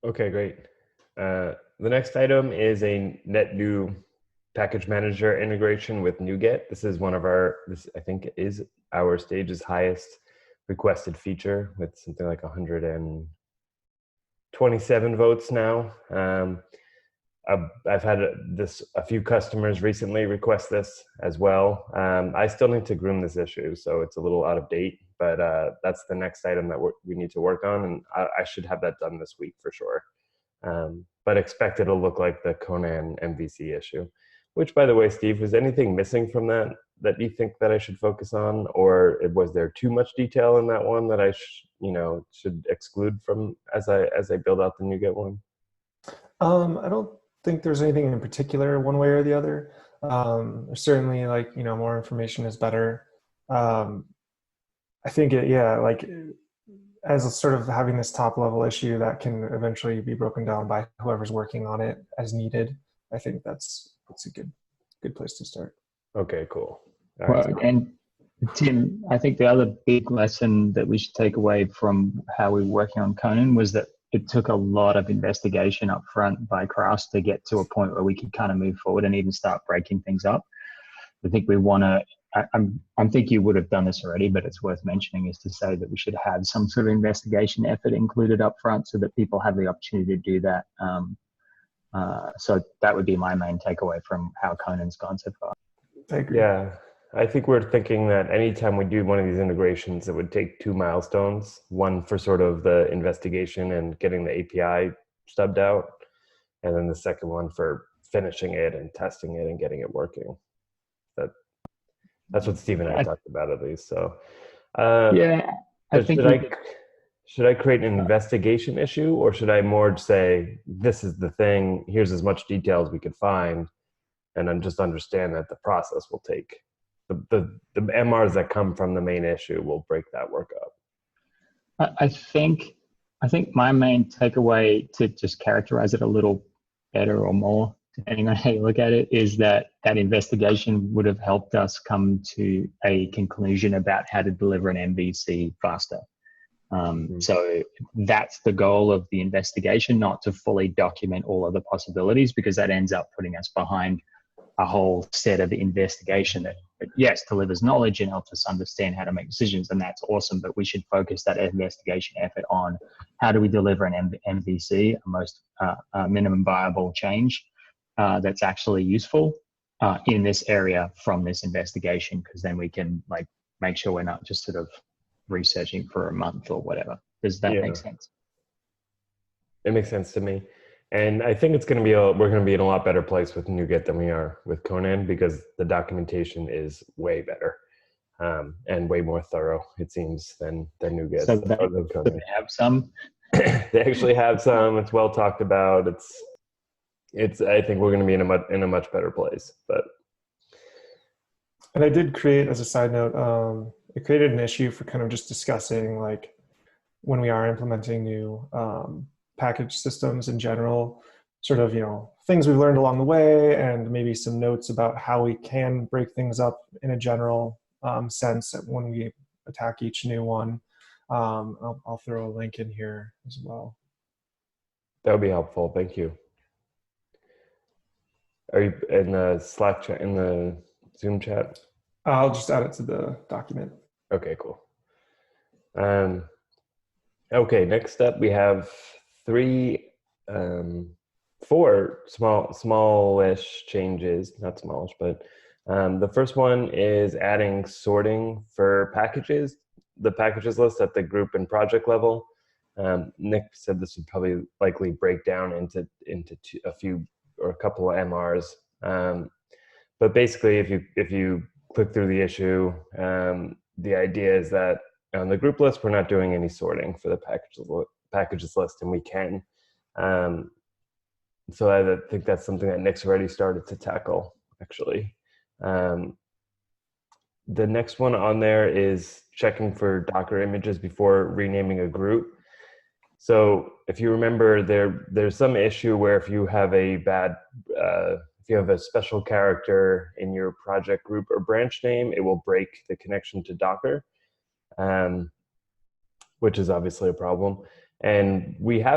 Okay, great. The next item is a net new package manager integration with NuGet. This is this I think is our stage's highest requested feature with something like 127 votes now. I've had a few customers recently request this as well. I still need to groom this issue, so it's a little out of date, but that's the next item that we need to work on, and I should have that done this week for sure. But expect it'll look like the Conan MVC issue. Which, by the way, Steve, was anything missing from that you think that I should focus on, or was there too much detail in that one that I should exclude from as I build out the NuGet one? I don't think there's anything in particular one way or the other. There's certainly more information is better. I think as a sort of having this top level issue that can eventually be broken down by whoever's working on it as needed. I think that's a good place to start. Okay, cool. All Well, right. and Tim, I think the other big lesson that we should take away from how we were working on Conan was that it took a lot of investigation up front by Kraus to get to a point where we could kind of move forward and even start breaking things up. I think we want to, I think you would have done this already, but it's worth mentioning, is to say that we should have some sort of investigation effort included up front so that people have the opportunity to do that. So that would be my main takeaway from how Conan's gone so far. I agree. Yeah, I think we're thinking that anytime we do one of these integrations, it would take two milestones, one for sort of the investigation and getting the API stubbed out, and then the second one for finishing it and testing it and getting it working. That's what Steve and I talked about, at least. So yeah, I think should I create an investigation issue, or should I more say, this is the thing, here's as much detail as we could find, and then just understand that the process will take the MRs that come from the main issue will break that work up? I think my main takeaway, to just characterize it a little better or more, depending on how you look at it, is that investigation would have helped us come to a conclusion about how to deliver an MVC faster. So that's the goal of the investigation, not to fully document all of the possibilities, because that ends up putting us behind a whole set of the investigation that yes, delivers knowledge and helps us understand how to make decisions, and that's awesome, but we should focus that investigation effort on how do we deliver an MVC, a most minimum viable change that's actually useful in this area from this investigation, because then we can make sure we're not just sort of researching for a month or whatever. Does that make sense? It makes sense to me. And I think we're going to be in a lot better place with NuGet than we are with Conan, because the documentation is way better and way more thorough, it seems, than NuGet. So they have some. They actually have some. It's well talked about. I think we're going to be in a much better place. And I did create, as a side note, it created an issue for kind of just discussing when we are implementing new package systems in general, sort of, things we've learned along the way, and maybe some notes about how we can break things up in a general sense when we attack each new one. I'll throw a link in here as well. That would be helpful. Thank you. Are you in the Slack chat, in the Zoom chat? I'll just add it to the document. Okay, cool. Okay, next up we have four smallish changes, not smallish, but the first one is adding sorting for packages, the packages list at the group and project level. Nick said this would probably likely break down into a few or a couple of MRs. But basically, if you click through the issue, the idea is that on the group list, we're not doing any sorting for the packages list, and we can. So I think that's something that Nick's already started to tackle, actually. The next one on there is checking for Docker images before renaming a group. So if you remember, there's some issue where if you have if you have a special character in your project group or branch name, it will break the connection to Docker, which is obviously a problem. And we have